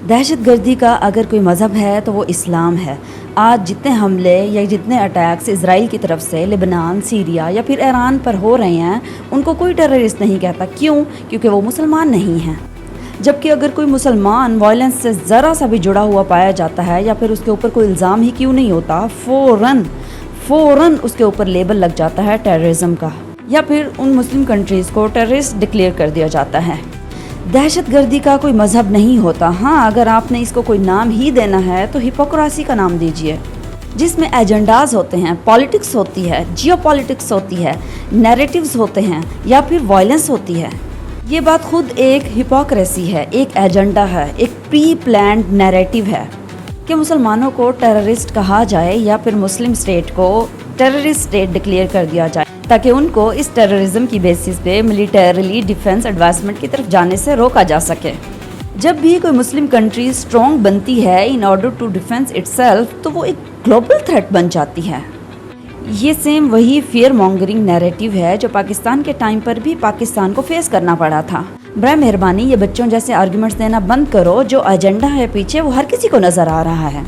دہشت گردی کا اگر کوئی مذہب ہے تو وہ اسلام ہے۔ آج جتنے حملے یا جتنے اٹیکس اسرائیل کی طرف سے لبنان، سیریا یا پھر ایران پر ہو رہے ہیں، ان کو کوئی ٹیررسٹ نہیں کہتا۔ کیوں؟ کیونکہ وہ مسلمان نہیں ہیں۔ جبکہ اگر کوئی مسلمان وائلنس سے ذرا سا بھی جڑا ہوا پایا جاتا ہے یا پھر اس کے اوپر کوئی الزام ہی کیوں نہیں ہوتا، فوراً اس کے اوپر لیبل لگ جاتا ہے ٹیررزم کا، یا پھر ان مسلم کنٹریز کو ٹیررسٹ ڈکلیئر کر دیا جاتا ہے۔ دہشت گردی کا کوئی مذہب نہیں ہوتا۔ ہاں، اگر آپ نے اس کو کوئی نام ہی دینا ہے تو ہپوکراسی کا نام دیجئے، جس میں ایجنڈاز ہوتے ہیں، پالیٹکس ہوتی ہے، جیو پالیٹکس ہوتی ہے، نیریٹیوز ہوتے ہیں یا پھر وائلنس ہوتی ہے۔ یہ بات خود ایک ہپوکریسی ہے، ایک ایجنڈا ہے، ایک پری پلانڈ نیریٹیو ہے کہ مسلمانوں کو ٹیررسٹ کہا جائے یا پھر مسلم اسٹیٹ کو ٹیررسٹ اسٹیٹ ڈکلیئر کر دیا جائے تاکہ ان کو اس ٹیررزم کی بیسس پہ ملیٹریلی ڈیفنس ایڈوانسمنٹ کی طرف جانے سے روکا جا سکے۔ جب بھی کوئی مسلم کنٹری اسٹرانگ بنتی ہے in order to defence itself تو وہ ایک گلوبل تھریٹ بن جاتی ہے۔ یہ سیم وہی فیئر مونگرنگ نیریٹیو ہے جو پاکستان کے ٹائم پر بھی پاکستان کو فیس کرنا پڑا تھا۔ برائے مہربانی یہ بچوں جیسے آرگیومنٹس دینا بند کرو، جو ایجنڈا ہے پیچھے وہ ہر کسی کو نظر آ رہا ہے۔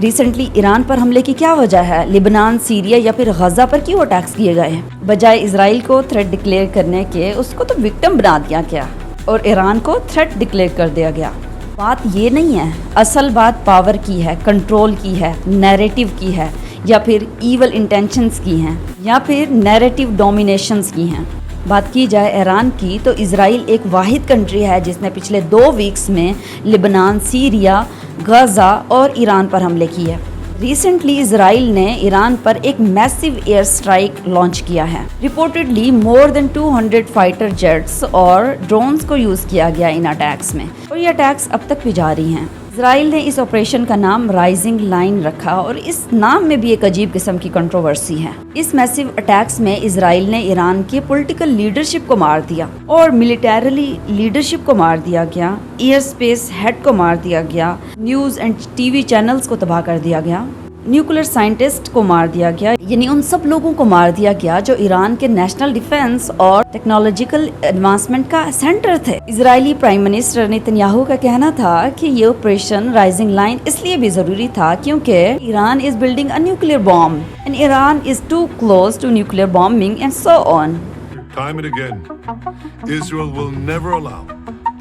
ریسنٹلی ایران پر حملے کی کیا وجہ ہے؟ لبنان، سیریا یا پھر غزہ پر کیوں اٹیکس کیے گئے؟ بجائے اسرائیل کو تھریٹ ڈکلیئر کرنے کے اس کو تو وکٹم بنا دیا گیا اور ایران کو تھریٹ ڈکلیئر کر دیا گیا۔ بات یہ نہیں ہے، اصل بات پاور کی ہے، کنٹرول کی ہے، نیریٹیو کی ہے، یا پھر ایول انٹینشنز کی ہیں، یا پھر نیریٹیو ڈومینیشنز کی ہیں۔ بات کی جائے ایران کی تو اسرائیل ایک واحد کنٹری ہے جس نے پچھلے 2 ویکس میں لبنان، سیریا، غزہ اور ایران پر حملے کیے۔ ریسنٹلی اسرائیل نے ایران پر ایک میسیو ایئر اسٹرائک لانچ کیا ہے۔ رپورٹڈلی مور دین 200 فائٹر جیٹس اور ڈرونز کو یوز کیا گیا ان اٹیکس میں، اور یہ اٹیکس اب تک بھی جاری ہیں۔ اسرائیل نے اس آپریشن کا نام رائزنگ لائن رکھا اور اس نام میں بھی ایک عجیب قسم کی کنٹروورسی ہے۔ اس میسیو اٹیکس میں اسرائیل نے ایران کے پولیٹیکل لیڈرشپ کو مار دیا اور ملیٹریلی لیڈرشپ کو مار دیا گیا، ایئر اسپیس ہیڈ کو مار دیا گیا، news and T V channels کو تباہ کر دیا گیا، نیوکلیر سائنٹسٹ کو مار دیا گیا، یعنی ان سب لوگوں کو مار دیا گیا جو ایران کے نیشنل ڈیفنس اور ٹیکنالوجیکل ایڈوانسمنٹ کا سینٹر تھے۔ اسرائیلی پرائم منسٹر نیتنیاہو کا کہنا تھا کہ یہ آپریشن رائزنگ لائن اس لیے بھی ضروری تھا کیونکہ Iran is building a nuclear bomb and Iran is too close to nuclear bombing and so on. Time and again, Israel will never allow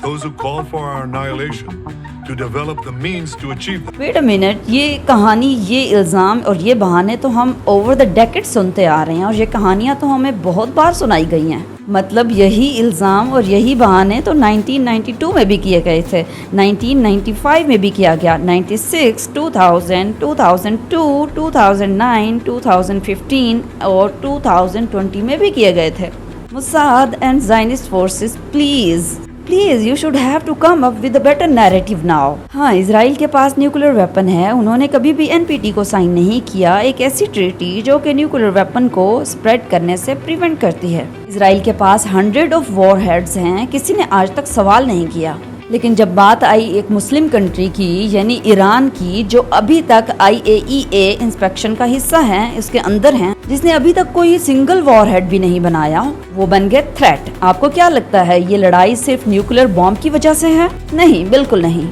those who call for our annihilation to develop the means to achieve that. Wait a minute، یہ کہانی، یہ الزام اور یہ بہانے تو ہم over the decade سنتے آ رہے ہیں اور یہ کہانیاں تو ہمیں بہت بار سنائی گئی ہیں۔ مطلب یہی الزام اور یہی بہانے تو 1992 میں بھی کیے گئے تھے، 1995 میں بھی کیا گیا، 96، 2000، 2002، 2009، 2015 اور 2020 میں بھی کیے گئے تھے۔ Mossad and زائنسٹ forces, please you should have to come up with a better narrative now۔ ہاں، اسرائیل کے پاس نیوکلیر ویپن ہے، انہوں نے کبھی بھی NPT کو سائن نہیں کیا، ایک ایسی ٹریٹی جو کہ نیوکلیر ویپن کو سپریڈ کرنے سے پریونٹ کرتی ہے۔ اسرائیل کے پاس 100 وار ہیڈز ہیں، کسی نے آج تک سوال نہیں کیا۔ لیکن جب بات آئی ایک مسلم کنٹری کی یعنی ایران کی، جو ابھی تک IAEA انسپیکشن کا حصہ ہے، اس کے اندر ہیں، جس نے ابھی تک کوئی سنگل وار ہیڈ بھی نہیں بنایا، وہ بن گئے تھریٹ۔ آپ کو کیا لگتا ہے یہ لڑائی صرف نیوکلیر بام کی وجہ سے ہے؟ نہیں، بالکل نہیں۔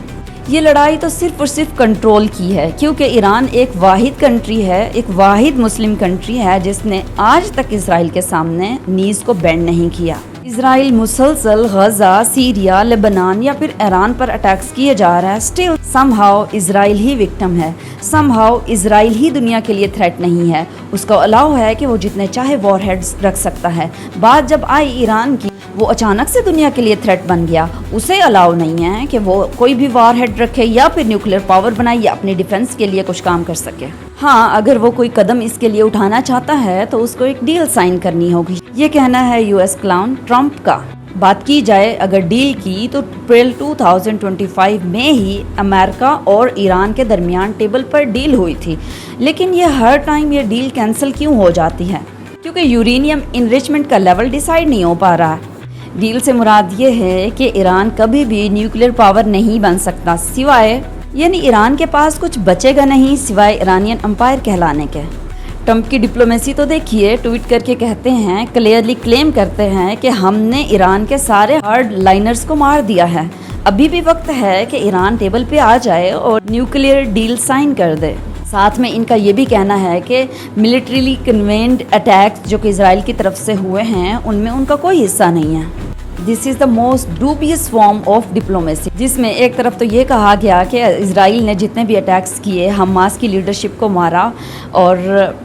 یہ لڑائی تو صرف اور صرف کنٹرول کی ہے، کیونکہ ایران ایک واحد کنٹری ہے، ایک واحد مسلم کنٹری ہے جس نے آج تک اسرائیل کے سامنے نیز کو بینڈ نہیں کیا۔ اسرائیل مسلسل غزہ، سیریا، لبنان یا پھر ایران پر اٹیکس کیے جا رہا ہے، still some how Israel he victim ہے، سم ہاؤ اسرائیل ہی دنیا کے لیے تھریٹ نہیں ہے۔ اس کو الاؤ ہے کہ وہ جتنے چاہے وار ہیڈز رکھ سکتا ہے۔ بات جب آئی ایران کی، وہ اچانک سے دنیا کے لیے تھریٹ بن گیا، اسے الاؤ نہیں ہے کہ وہ کوئی بھی وار ہیڈ رکھے یا پھر نیوکلیر پاور بنائے یا اپنی ڈیفنس کے لیے کچھ کام کر سکے۔ ہاں، اگر وہ کوئی قدم اس کے لیے اٹھانا چاہتا ہے تو اس کو ایک ڈیل سائن کرنی ہوگی۔ یہ کہنا ہے US کلاؤن ٹرمپ کا۔ بات کی جائے اگر ڈیل کی تو اپریل 2025 میں ہی امریکہ اور ایران کے درمیان ٹیبل پر ڈیل ہوئی تھی، لیکن یہ ہر ٹائم یہ ڈیل کینسل کیوں ہو جاتی ہے؟ کیونکہ یورینیم انریچمنٹ کا لیول ڈیسائیڈ نہیں ہو پا رہا ہے۔ ڈیل سے مراد یہ ہے کہ ایران کبھی بھی نیوکلیر پاور نہیں بن سکتا سوائے، یعنی ایران کے پاس کچھ بچے گا نہیں سوائے ایرانین امپائر کہلانے کے۔ ٹرمپ کی ڈپلومیسی تو دیکھیے، ٹویٹ کر کے کہتے ہیں، کلیئرلی کلیم کرتے ہیں کہ ہم نے ایران کے سارے ہارڈ لائنرز کو مار دیا ہے۔ ابھی بھی وقت ہے کہ ایران ٹیبل پہ آ جائے اور نیوکلیئر ڈیل سائن کر دے۔ ساتھ میں ان کا یہ بھی کہنا ہے کہ ملٹریلی کنوینڈ اٹیکس جو کہ اسرائیل کی طرف سے ہوئے ہیں ان میں ان کا کوئی حصہ نہیں ہے۔ This is the most dubious form of diplomacy, جس میں ایک طرف تو یہ کہا گیا کہ اسرائیل نے جتنے بھی اٹیکس کیے حماس کی لیڈرشپ کو مارا اور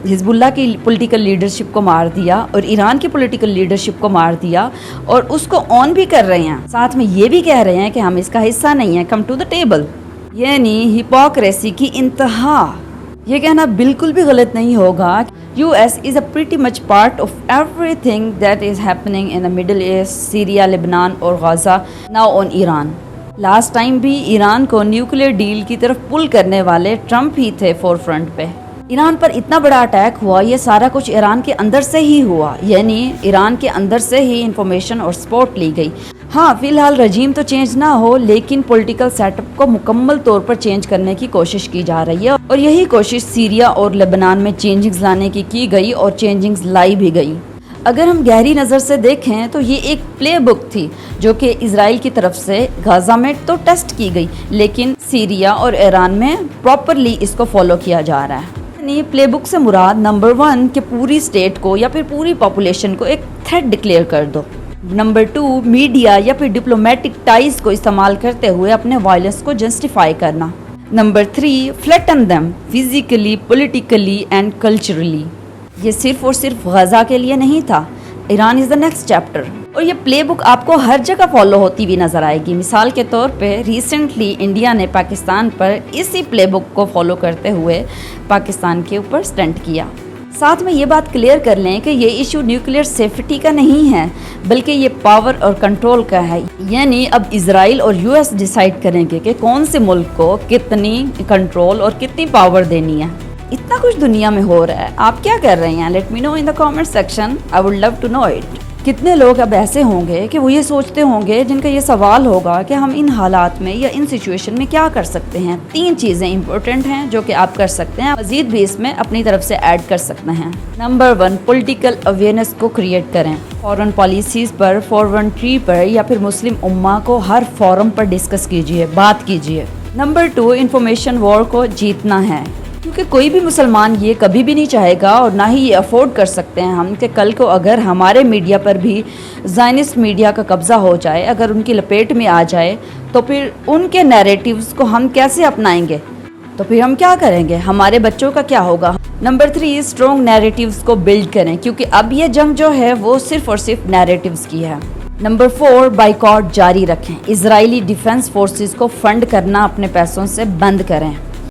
حزب اللہ کی پولیٹیکل لیڈرشپ کو مار دیا اور ایران کی پولیٹیکل لیڈرشپ کو مار دیا اور اس کو آن بھی کر رہے ہیں، ساتھ میں یہ بھی کہہ رہے ہیں کہ ہم اس کا حصہ نہیں ہیں، کم ٹو دا ٹیبل، یعنی ہپوکریسی کی انتہا۔ یہ کہنا بالکل بھی غلط نہیں ہوگا۔ US is a pretty much part of everything that is happening in the Middle East, Syria, Lebanon اور Gaza, now on Iran۔ Last time بھی ایران کو نیوکلیئر ڈیل کی طرف پل کرنے والے ٹرمپ ہی تھے فور فرنٹ پہ۔ ایران پر اتنا بڑا اٹیک ہوا، یہ سارا کچھ ایران کے اندر سے ہی ہوا، یعنی ایران کے اندر سے ہی انفارمیشن اور سپورٹ لی گئی۔ ہاں فی الحال رجیم تو چینج نہ ہو، لیکن پولیٹیکل سیٹ اپ کو مکمل طور پر چینج کرنے کی کوشش کی جا رہی ہے، اور یہی کوشش سیریا اور لبنان میں چینجنگز لانے کی گئی اور چینجنگز لائی بھی گئی۔ اگر ہم گہری نظر سے دیکھیں تو یہ ایک پلے بک تھی جو کہ اسرائیل کی طرف سے غزہ میں تو ٹیسٹ کی گئی، لیکن سیریا اور ایران میں پراپرلی اس کو فالو کیا جا رہا ہے۔ یعنی پلے بک سے مراد نمبر 1 کہ پوری اسٹیٹ کو یا پھر پوری پاپولیشن کو ایک تھریٹ ڈکلیئر کر دو، نمبر 2 میڈیا یا پھر ڈپلومیٹک ٹائز کو استعمال کرتے ہوئے اپنے وائلنس کو جسٹیفائی کرنا، number 3 flatten them physically, politically and culturally. یہ صرف اور صرف غزہ کے لیے نہیں تھا، Iran is the next chapter, اور یہ پلے بک آپ کو ہر جگہ فالو ہوتی ہوئی نظر آئے گی۔ مثال کے طور پہ ریسنٹلی انڈیا نے پاکستان پر اسی پلے بک کو فالو کرتے ہوئے پاکستان کے اوپر سٹنٹ کیا۔ ساتھ میں یہ بات کلیئر کر لیں کہ یہ ایشو نیوکلیئر سیفٹی کا نہیں ہے، بلکہ یہ پاور اور کنٹرول کا ہے، یعنی اب اسرائیل اور US ڈیسائیڈ کریں گے کہ کون سے ملک کو کتنی کنٹرول اور کتنی پاور دینی ہے۔ اتنا کچھ دنیا میں ہو رہا ہے، آپ کیا کر رہے ہیں؟ Let me know in the comment section, I would love to know it. کتنے لوگ اب ایسے ہوں گے کہ وہ یہ سوچتے ہوں گے، جن کا یہ سوال ہوگا کہ ہم ان حالات میں یا ان سچویشن میں کیا کر سکتے ہیں۔ 3 چیزیں امپورٹنٹ ہیں جو کہ آپ کر سکتے ہیں، مزید بھی اس میں اپنی طرف سے ایڈ کر سکتے ہیں۔ نمبر 1 پولیٹیکل اویئرنیس کو کریٹ کریں، فورن پالیسیز پر، فورن ٹری پر یا پھر مسلم امہ کو ہر فورم پر ڈسکس کیجئے، بات کیجئے۔ نمبر 2 انفارمیشن وار کو جیتنا ہے، کیونکہ کوئی بھی مسلمان یہ کبھی بھی نہیں چاہے گا اور نہ ہی یہ افورڈ کر سکتے ہیں ہم کہ کل کو اگر ہمارے میڈیا پر بھی زائنسٹ میڈیا کا قبضہ ہو جائے، اگر ان کی لپیٹ میں آ جائے، تو پھر ان کے نیریٹیوز کو ہم کیسے اپنائیں گے؟ تو پھر ہم کیا کریں گے؟ ہمارے بچوں کا کیا ہوگا؟ نمبر 3 اسٹرانگ نیریٹیوز کو بلڈ کریں، کیونکہ اب یہ جنگ جو ہے وہ صرف اور صرف نیریٹیوز کی ہے۔ نمبر 4 بائیکاٹ جاری رکھیں، اسرائیلی ڈیفنس فورسز کو فنڈ کرنا اپنے پیسوں سے بند کریں۔